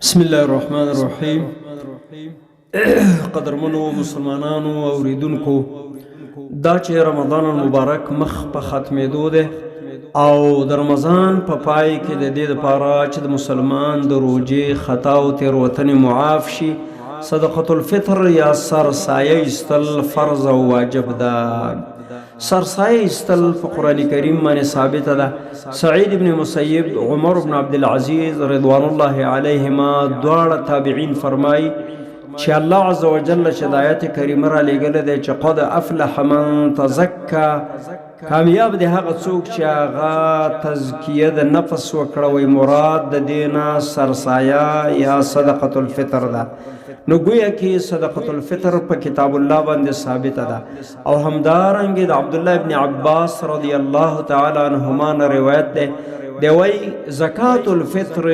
بسم الله الرحمن الرحیم. قدرمنو مسلمانانو اوریدونکو، دا چې رمضان المبارک مخ په ختمېدو دی او د رمضان په پای کې د دې لپاره چې د مسلمان د روجې خطا او تېروتنې معاف شي، صدقة الفطر یا سرسایه ایستل فرض او واجب ده. سرسایه ایستل په قرآن کریم باندې ثابته ده. سعید ابن مسیب، عمر بن عبدالعزیز رضوان الله علیهما دواړه تابعین فرمایي چې الله عز وجل چې د آیت کریمه را لېږلی دی چې قد افلح من تزکا، کامیاب دی هغه څوک چې هغه تزکیه د نفس وکړه. وی مراد د دې نه سرسایه یا صدقة الفطر ده. نو گویا کې صدقة الفطر په کتاب الله باندې ثابته ده. او همدارنګه د عبدالله ابن عباس رضی الله تعالی عنهما نه روایت ده، دی وی زکات الفطر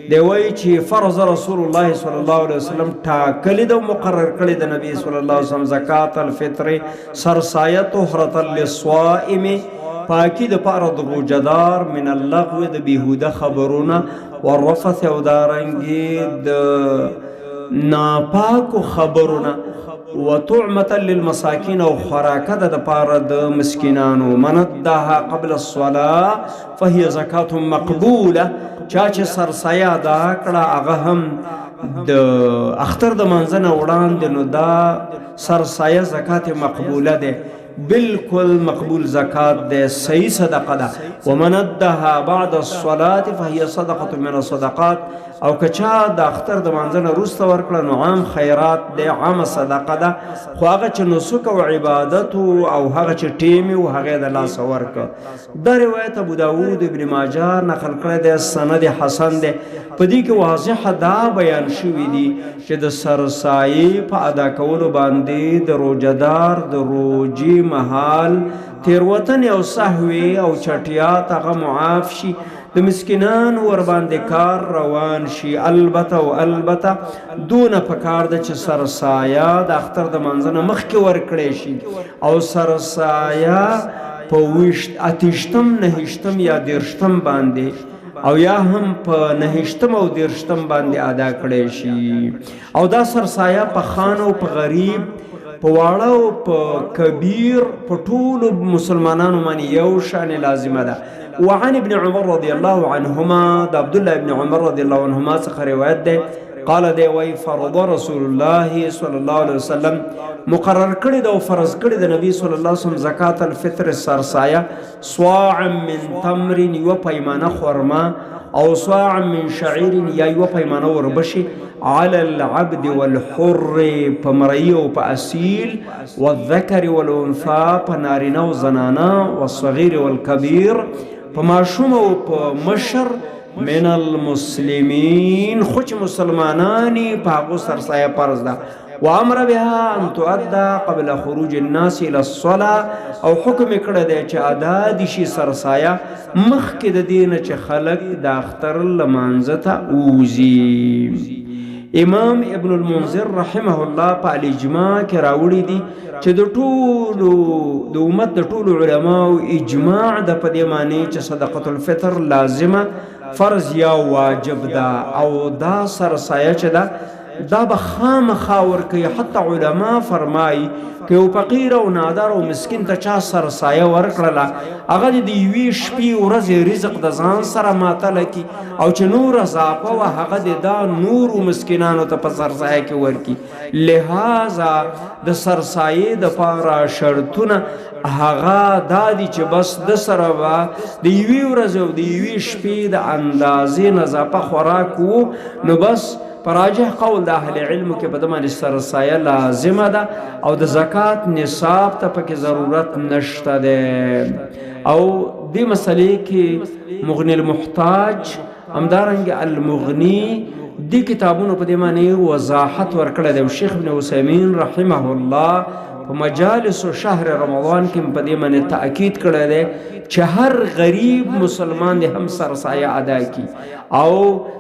دی وی چې فرض رسول الله صلی الله علیه وسلم ټاکلی ده او مقرر کړی د نبی صلی الله علیه وسلم زکات الفطر سرسایه طهرة للصائم، پاکی د پاره د روجهدار من اللغو د بیهوده خبرونه والرفث او دارنګي د ناپاکو خبرونه وطعمة للمساکین او خوراکه د پاره د مسکینانو. من اداها قبل الصلاة فهي زکات مقبوله، چا چې سرسایه ادا کړه هغه هم د اختر د منځ نه وړاندې، نو دا سرسایه زکات مقبوله ده، بالکل مقبول زکات ده، صحیح صدقه ده. ومن اداها بعد الصلاة فهي صدقة من الصدقات، او کچا د اختر د منځ نه وروسته ورکړه نو عام خیرات ده، عامه صدقه ده. خو هغه چې نسک او عبادت او هغه چې ټیم او هغه د لاس ورکړه. دا روایت ابو داود ابن ماجه نقل کړی دی، سند حسن دی. په دې کې واضح دا بیان شوی دی چې د سرسایې په ادا کولو باندې د روجهدار د روجې مهال تېروتنې او سهوې او چټیات هغه معاف شي، د مسکینان ور باندې کار روان شي. البته دونه پکار ده چې سرسایه د اختر د منځ نه مخکې ورکړی شي او سرسایه په اتیشتم، نهشتم یا دیرشتم باندې او یا هم په نهشتم او دیرشتم باندې ادا کړی شي. او دا سرسایه په خان او په غریب، په واړه او په کبیر، په ټولو مسلمانانو باندې یو شان لازمه ده. وعن ابن عمر رضی الله عنهما، د عبدالله ابن عمر رضی الله عنهما څخه روایت ده، قال دی وی فرض رسول الله صلی الله علیه وسلم، مقرر کړی ده او فرض کړی د نبی صلی الله علیه وسلم زکات الفطر سرسایه صاع من تمر، یو پیمانه خرما، او صاع من شعیر یا یو پیمانه وربشي، على العبد والحر، په مرئی او په اصیل، والذکر والانثى، په نارینه او زنانه، والصغیر والکبیر، په ماشوم او په مشر، من المسلمین، خو چې مسلمانانی په هغو سرسایه فرض ده. وامر بها ان تؤدى قبل خروج الناس الى الصلاه، او حکم کړی دی چې ادا دي شي سرسایه مخکې د دې نه چې خلک د اختر لمانځه ته ووځي. امام ابن المنذر رحمه الله په الاجماع کې راوړي دي چې د ټولو د امت د ټولو علماو اجماع د په دې معنی چې صدقة الفطر لازمه، فرض یا واجب ده. او دا سرسایه چې ده دا به خامخا ورکوي. حتی علما فرمایي که یو فقیر او نادار او مسکین ته چا سرسایه ورکړله، هغه د یوې شپې ورځې رزق د ځان سره ماتله کي، او چې نور اضافه وه هغه د دا نورو مسکینانو ته په سرسایه کې ورکي. لہذا د سرسایې دپاره شرطونه هغه دا دي چې بس د سره به د یوې ورځې او د یوې شپې د اندازې نه اضافه خوراک وو، نو بس پراجح قول د اهل علمو کې په دې باندې سرسایه لازمه ده او د زکات نصاب ته پکې ضرورت نشته ده. او دې مسلې کې مغنی المحتاج، همدارنګه المغنی، دې کتابونو په دې باندې وضاحت ورکړی دی. شیخ ابن عثیمین رحمه الله په مجالس شهر رمضان کې په دې باندې تاکید کړی دی چې هر غریب مسلمان دې هم سرسایه ادا کی او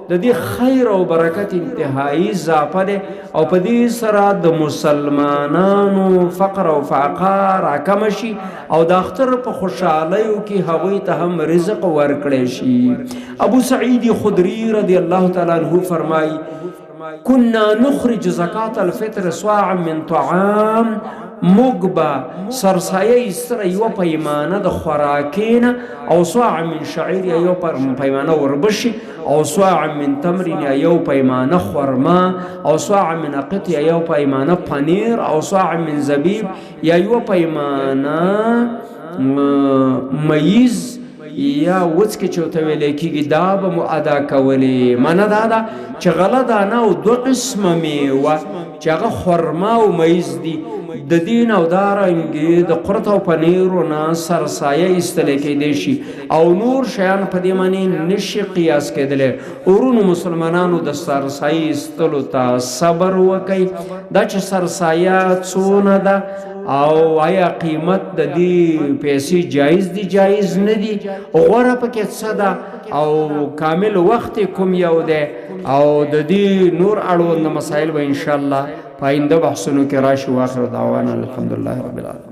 د دې خیر او برکت انتهایی اضافه ده او په دې سره د مسلمانانو فقر او فقر راکم شي او د اختر په خوشحالیو کې هغوی ته هم رزق ورکړی شي. ابو سعید خدری رضی الله تعالی عنہ فرمای كنا نخرج زکات الفطر صاعا من طعام مقبا سرسایه سره یو پیمانه د خوراکین او صاع من شعیر یو پیمانه وربشي او صاع من تمر یو پیمانه خرما او صاع من قط یو پیمانه پنیر او صاع من زبیب یو پیمانه مېز یا وڅکه چوته ویل کېږي دا به مو ادا کولې. معنا دا ده چې غله دانه او دوه قسمه میوه چې هغه خرما او مېز دي د دین او دارنګې د قرط او پنیرو نه سرسایه ایستلی کېدی شي او نور شیان په دې معنی نشي قیاس کېدلی. ورونو مسلمانانو د سرسایه ایستلو ته صبر وکئ. دا چې سرسایه څونه ده او آیا قیمت د دې پیسې جایز دي جایز نه دي غوره پکې څه ده او کامل وخت کوم یو ده او د دې نور اړوند مسائل به ان شاء الله پاینده بحثونو کې راشي. واخر دعوانا الحمدلله رب العالمین.